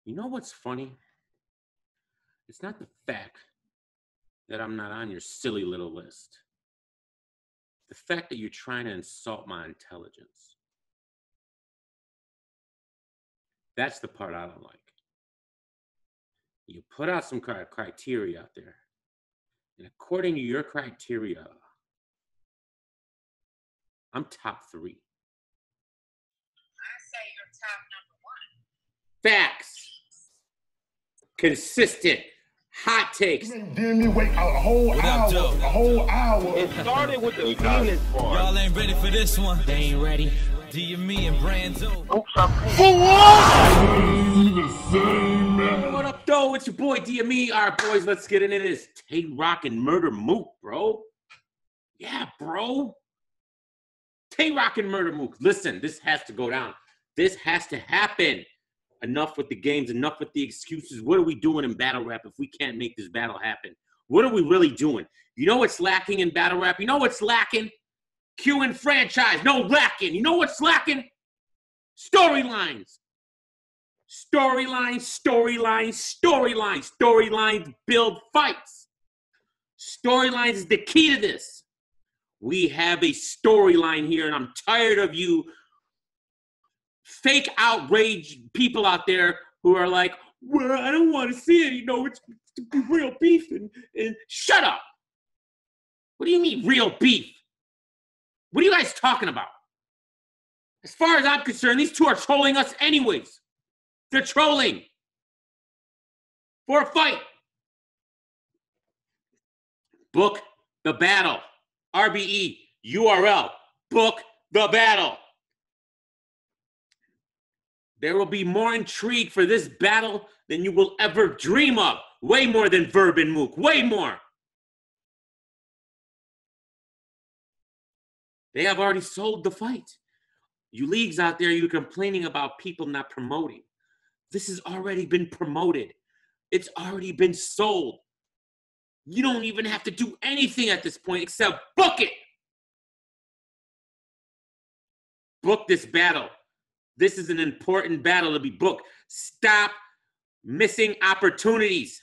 You know what's funny? It's not the fact that I'm not on your silly little list. The fact that you're trying to insult my intelligence. That's the part I don't like. You put out some criteria out there. And according to your criteria, I'm top 3. I say you're top number 1. Facts. Consistent. Hot takes. Didn't me wait a whole hour. It started with the penis part. Y'all ain't ready for this one. They ain't ready. DME and Brando. For what? What up, though? It's your boy DME. All right, boys, let's get into this. Tay Roc and Murda Mook, bro. Yeah, bro. Tay Roc and Murda Mook. Listen, this has to go down. This has to happen. Enough with the games, enough with the excuses. What are we doing in battle rap if we can't make this battle happen? What are we really doing? You know what's lacking in battle rap? You know what's lacking? Q and franchise. No, lacking. You know what's lacking? Storylines. Storylines, storylines, storylines. Storylines build fights. Storylines is the key to this. We have a storyline here, and I'm tired of you fake outrage people out there who are like, well, I don't want to see it. You know, it's real beef. And shut up. What do you mean real beef? What are you guys talking about? As far as I'm concerned, these two are trolling us anyways. They're trolling for a fight. Book the battle. RBE, URL. Book the battle. There will be more intrigue for this battle than you will ever dream of. Way more than Verb and Mook. Way more. They have already sold the fight. You leagues out there, you're complaining about people not promoting. This has already been promoted. It's already been sold. You don't even have to do anything at this point except book it. Book this battle. This is an important battle to be booked. Stop missing opportunities.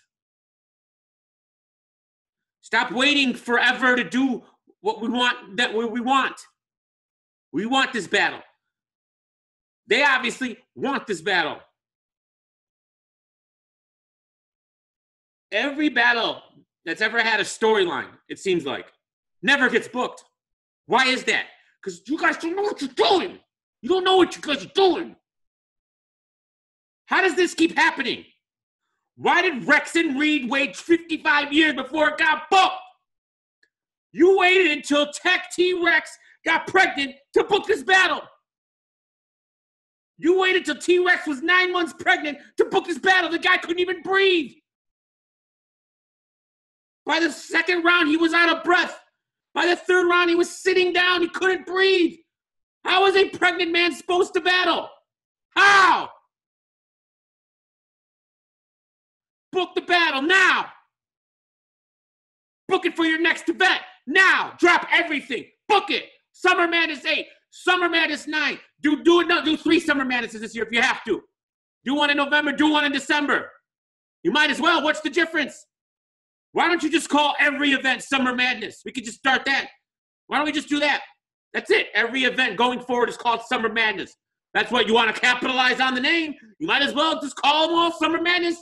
Stop waiting forever to do what we want. We want this battle. They obviously want this battle. Every battle that's ever had a storyline, it seems like, never gets booked. Why is that? Because you guys don't know what you're doing. You don't know what you guys are doing. How does this keep happening? Why did Rex and Reed wait 55 years before it got booked? You waited until Tech T-Rex got pregnant to book this battle. You waited till T-Rex was 9 months pregnant to book this battle. The guy couldn't even breathe. By the second round, he was out of breath. By the third round, he was sitting down. He couldn't breathe. How is a pregnant man supposed to battle? How? Book the battle now. Book it for your next event now. Drop everything. Book it. Summer Madness 8, Summer Madness 9. Do 3 Summer Madnesses this year if you have to. Do one in November, do one in December. You might as well. What's the difference? Why don't you just call every event Summer Madness? We could just start that. Why don't we just do that? That's it. Every event going forward is called Summer Madness. That's what you want to capitalize on the name. You might as well just call them all Summer Madness.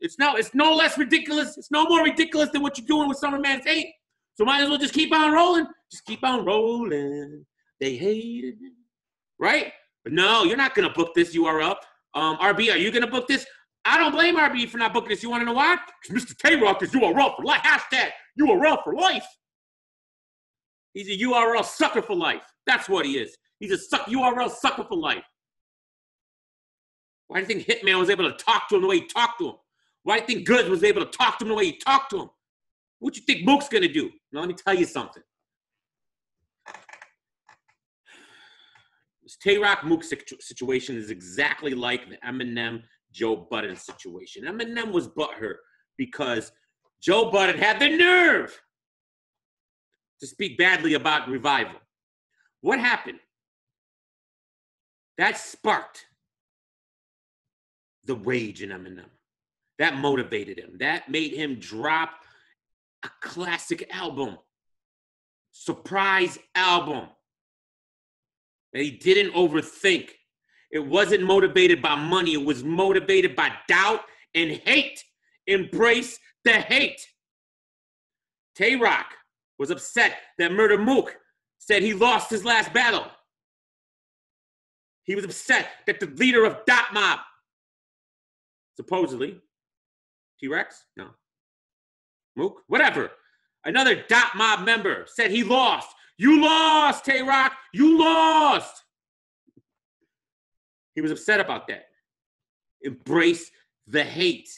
It's no less ridiculous. It's no more ridiculous than what you're doing with Summer Madness 8. So might as well just keep on rolling. Just keep on rolling. They hated it. Right? But no, you're not going to book this URL. RB, are you going to book this? I don't blame RB for not booking this. You want to know why? Because Mr. Tay Roc is URL for life. Hashtag URL for life. He's a URL sucker for life. That's what he is. He's a URL sucker for life. Why do you think Hitman was able to talk to him the way he talked to him? Why do you think Goods was able to talk to him the way he talked to him? What you think Mook's going to do? Now, let me tell you something. This Tay Roc Mook situation is exactly like the Eminem Joe Budden situation. Eminem was butthurt because Joe Budden had the nerve to speak badly about Revival. What happened? That sparked the rage in Eminem. That motivated him. That made him drop a classic album. Surprise album. That he didn't overthink. It wasn't motivated by money. It was motivated by doubt and hate. Embrace the hate. Tay Roc was upset that Murda Mook said he lost his last battle. He was upset that the leader of Dot Mob, supposedly, T-Rex? No. Mook? Whatever. Another Dot Mob member said he lost. You lost, Tay Roc. You lost. He was upset about that. Embrace the hate.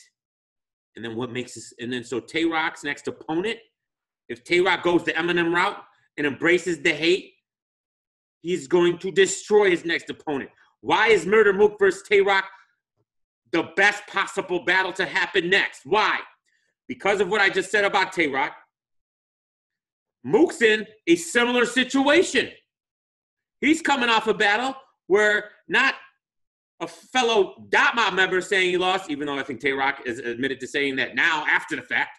And then what makes this, and then so Tay Roc's next opponent, if Tay Roc goes the Eminem route and embraces the hate, he's going to destroy his next opponent. Why is Murda Mook versus Tay Roc the best possible battle to happen next? Why? Because of what I just said about Tay Roc. Mook's in a similar situation. He's coming off a battle where not a fellow Dot Mob member saying he lost, even though I think Tay Roc is admitted to saying that now after the fact.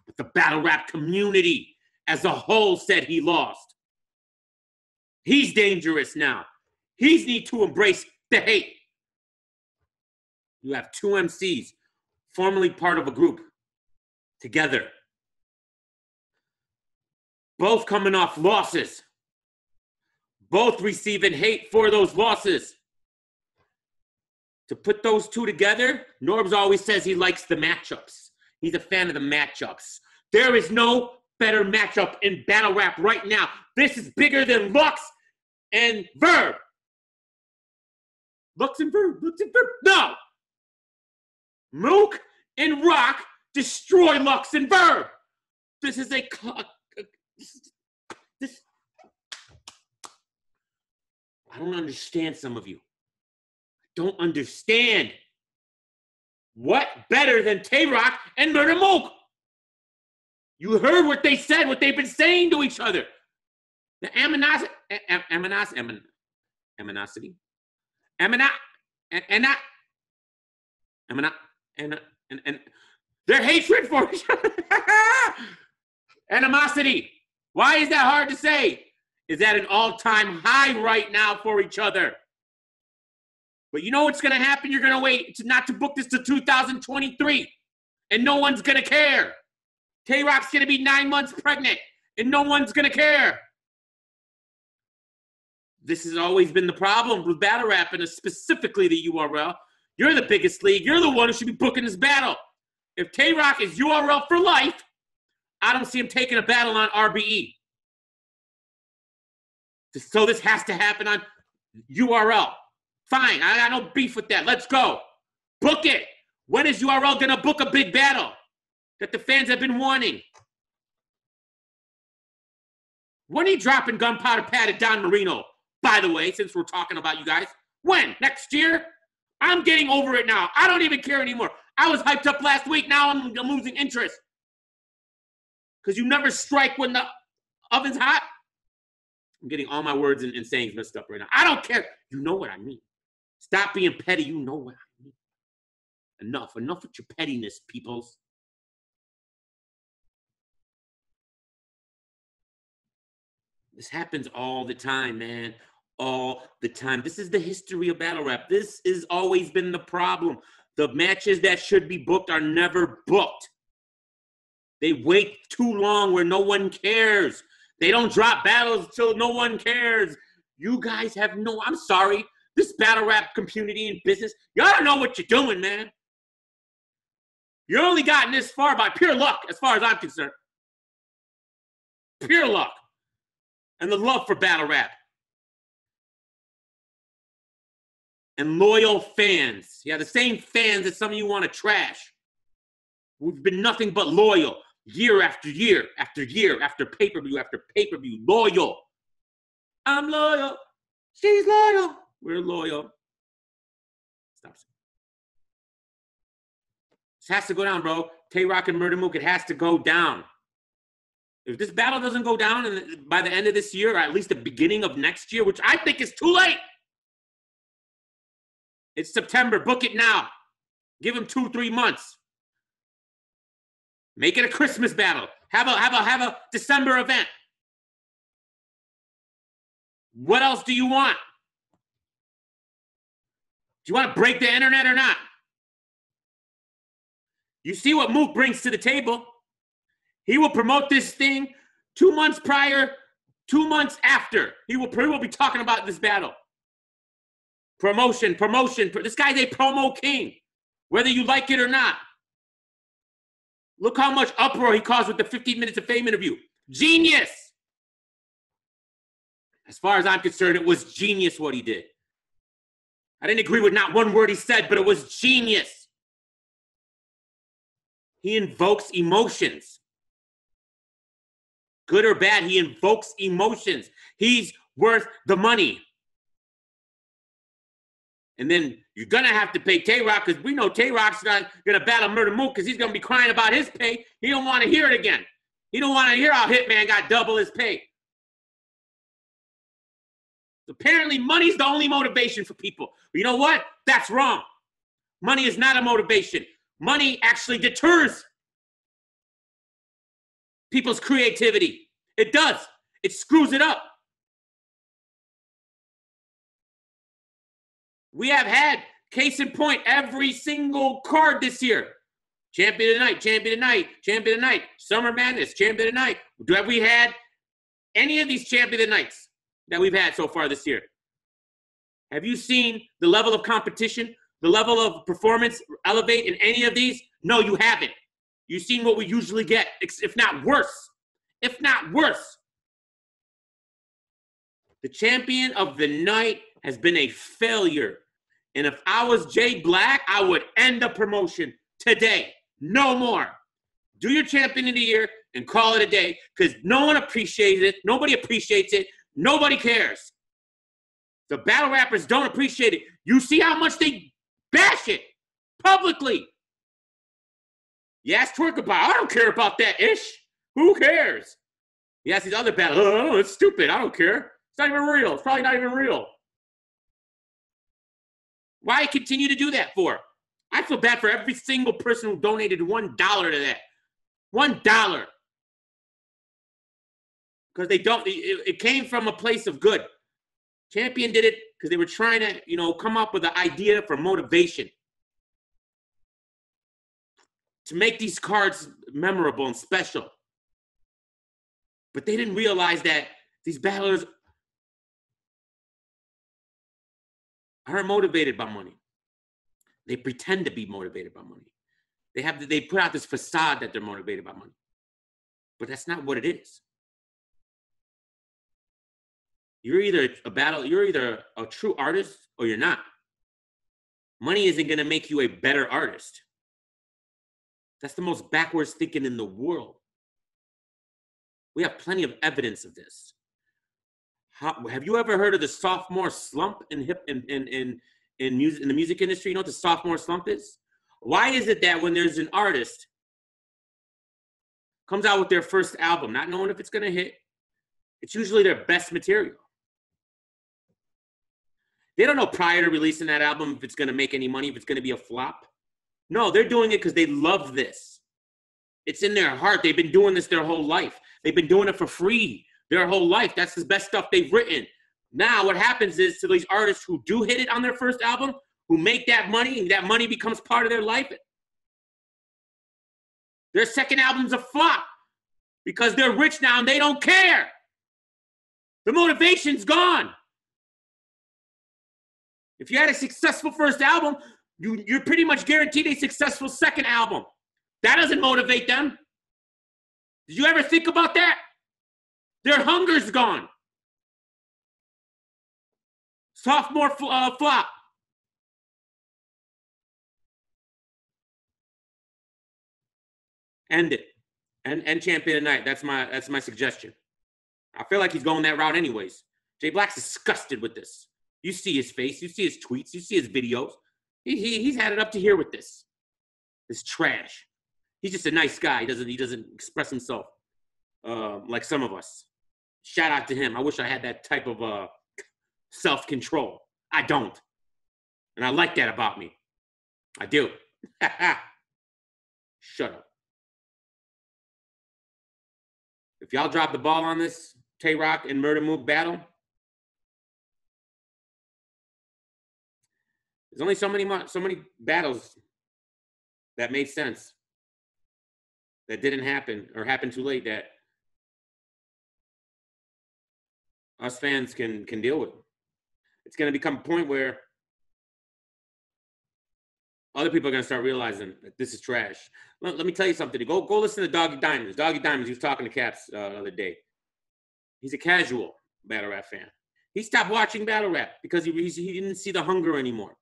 But the battle rap community as a whole said he lost. He's dangerous now. He needs to embrace the hate. You have two MCs formerly part of a group together. Both coming off losses. Both receiving hate for those losses. To put those two together, Norbs always says he likes the matchups. He's a fan of the matchups. There is no better matchup in battle rap right now. This is bigger than Lux and Verb. Lux and Verb. Lux and Verb. No. Mook and Roc destroy Lux and Verb. This is this. I don't understand some of you. I don't understand. What better than Tay Roc and Murda Mook? You heard what they said, what they've been saying to each other. The aminosity. And their hatred for each other. Animosity. Why is that hard to say? Is at an all-time high right now for each other. But you know what's going to happen? You're going to wait not to book this to 2023. And no one's going to care. Tay Roc's going to be 9 months pregnant. And no one's going to care. This has always been the problem with battle rap, and specifically the URL. You're the biggest league. You're the one who should be booking this battle. If Tay Roc is URL for life, I don't see him taking a battle on RBE. So this has to happen on URL. Fine, I got no beef with that. Let's go. Book it. When is URL going to book a big battle that the fans have been wanting? When are you dropping Gunpowder Pat at Don Marino? By the way, since we're talking about you guys. When? Next year? I'm getting over it now. I don't even care anymore. I was hyped up last week. Now I'm losing interest. Because you never strike when the oven's hot. I'm getting all my words and sayings messed up right now. I don't care. You know what I mean. Stop being petty. You know what I mean. Enough. Enough with your pettiness, peoples. This happens all the time, man. All the time. This is the history of battle rap. This has always been the problem. The matches that should be booked are never booked. They wait too long where no one cares. They don't drop battles till no one cares. You guys have no, I'm sorry. This battle rap community and business, y'all don't know what you're doing, man. You're only gotten this far by pure luck, as far as I'm concerned. Pure luck. And the love for battle rap. And loyal fans. Yeah, the same fans that some of you want to trash. We've been nothing but loyal. Year after year, after year, after pay-per-view, loyal. I'm loyal. She's loyal. We're loyal. Stop. This has to go down, bro. Tay Roc and Murda Mook, it has to go down. If this battle doesn't go down by the end of this year, or at least the beginning of next year, which I think is too late. It's September. Book it now. Give him 2-3 months. Make it a Christmas battle. Have a December event. What else do you want? Do you want to break the internet or not? You see what Mook brings to the table. He will promote this thing 2 months prior, 2 months after. He will be talking about this battle. Promotion. This guy's a promo king, whether you like it or not. Look how much uproar he caused with the 15 Minutes of Fame interview. Genius. As far as I'm concerned, it was genius what he did. I didn't agree with not one word he said, but it was genius. He invokes emotions. Good or bad, he invokes emotions. He's worth the money. And then you're going to have to pay Tay Roc, because we know Tay Roc's not going to battle Murda Mook because he's going to be crying about his pay. He don't want to hear it again. He don't want to hear how Hitman got double his pay. Apparently, money's the only motivation for people. But you know what? That's wrong. Money is not a motivation. Money actually deters people's creativity. It does. It screws it up. We have had, case in point, every single card this year. Champion of the night, champion of the night, champion of the night, Summer Madness, champion of the night. Have we had any of these champion of the nights that we've had so far this year? Have you seen the level of competition, the level of performance elevate in any of these? No, you haven't. You've seen what we usually get, if not worse. If not worse. The champion of the night has been a failure. And if I was Jay Black, I would end the promotion today. No more. Do your champion of the year and call it a day, because no one appreciates it. Nobody appreciates it. Nobody cares. The battle rappers don't appreciate it. You see how much they bash it publicly. You ask Twerk about it. I don't care about that ish. Who cares? You ask these other battles. Oh, it's stupid. I don't care. It's not even real. It's probably not even real. Why continue to do that for? I feel bad for every single person who donated $1 to that. $1. Because they don't, it came from a place of good. Champion did it because they were trying to, come up with an idea for motivation. To make these cards memorable and special. But they didn't realize that these battlers aren't motivated by money. They pretend to be motivated by money. They put out this facade that they're motivated by money. But that's not what it is. You're either a true artist or you're not. Money isn't going to make you a better artist. That's the most backwards thinking in the world. We have plenty of evidence of this. Have you ever heard of the sophomore slump in the music industry? You know what the sophomore slump is? Why is it that when there's an artist comes out with their first album, not knowing if it's going to hit, it's usually their best material. They don't know prior to releasing that album if it's going to make any money, if it's going to be a flop. No, they're doing it because they love this. It's in their heart. They've been doing this their whole life. They've been doing it for free their whole life. That's the best stuff they've written. Now what happens is to these artists who do hit it on their first album, who make that money, and that money becomes part of their life, their second album's a flop because they're rich now and they don't care. The motivation's gone. If you had a successful first album, you're pretty much guaranteed a successful second album. That doesn't motivate them. Did you ever think about that? Their hunger's gone. Sophomore flop. End it. End champion tonight. That's my suggestion. I feel like he's going that route anyways. Jay Black's disgusted with this. You see his face. You see his tweets. You see his videos. He's had it up to here with this. This trash. He's just a nice guy. He doesn't express himself like some of us. Shout out to him. I wish I had that type of self-control. I don't. And I like that about me. I do. Shut up. If y'all drop the ball on this Tay Roc and Murda Mook battle, there's only so many battles that made sense, that didn't happen or happened too late, that us fans can deal with. It's going to become a point where other people are going to start realizing that this is trash. Let me tell you something. Go listen to Doggy Diamonds. Doggy Diamonds, he was talking to Caps the other day. He's a casual battle rap fan. He stopped watching battle rap because he didn't see the hunger anymore.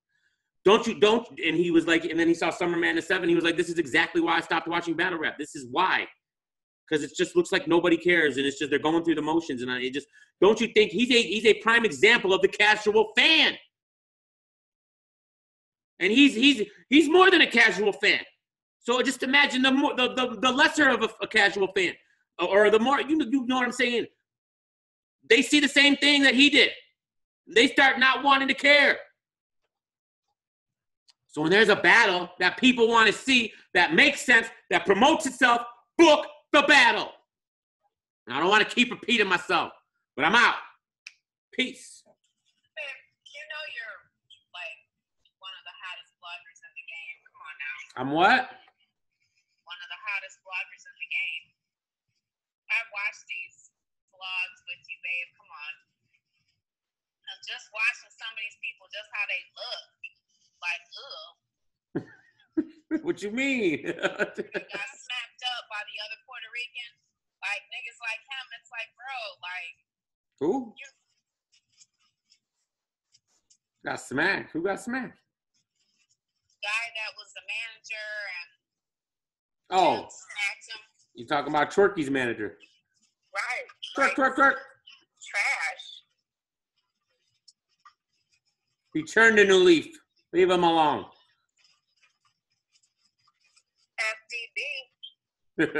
And he was like, and then he saw Summer Madness 7. He was like, this is exactly why I stopped watching battle rap. This is why. Because it just looks like nobody cares, and it's just they're going through the motions. And don't you think he's a prime example of the casual fan? And he's more than a casual fan. So just imagine the lesser of a casual fan, or the more, you know what I'm saying? They see the same thing that he did. They start not wanting to care. So when there's a battle that people want to see, that makes sense, that promotes itself, book the battle. And I don't want to keep repeating myself, but I'm out. Peace. Man, you know you're like one of the hottest bloggers in the game. Come on now. I'm what? One of the hottest bloggers in the game. I've watched these vlogs with you, babe. Come on. I'm just watching some of these people, just how they look. Like, ugh. What you mean? They got snapped up by the other Puerto Rican. Like, niggas like him, it's like, bro, like. Who? Got smacked. Who got smacked? Guy that was the manager and. Oh. Smacked him. You talking about Twerky's manager? Right. Twerk. Trash. He turned a new leaf. Leave him alone. FDB.